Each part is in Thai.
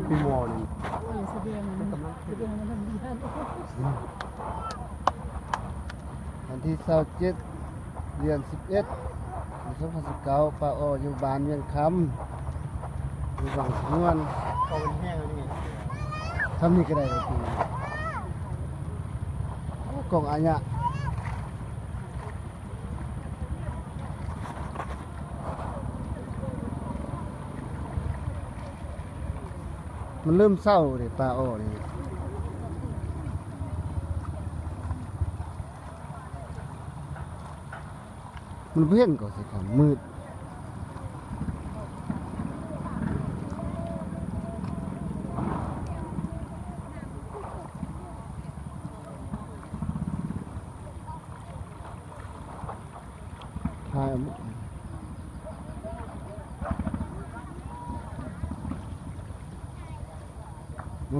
ปีมอนี่แสดงมันมันทำดีท่านวันที่27เดือน11ปี2019ป้าอ้ออยู่บ้านเวียงคำอยู่บางสนวน เขาเป็นแห้งแล้วนี่ ทำนี่ก็ได้เลยปีกล่องอาญะมันเริ่มเศร้าเลยป้าอ้อนี่มันเพี้ยนก่อนสิครับมืดทาย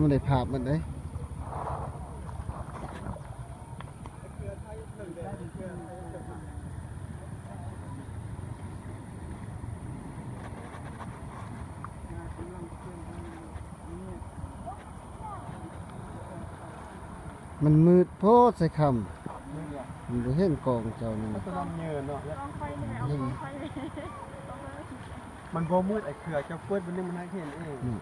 มันได้ภาพมันได้มันมืดโพดใส่คำมันบ่เห็นกองเจ้านี่ มันก็ต้องเยินเนาะ เห็น มันบ่มืดไอ้เขือจะเปิดมันนึงมันให้เห็นเอง นี่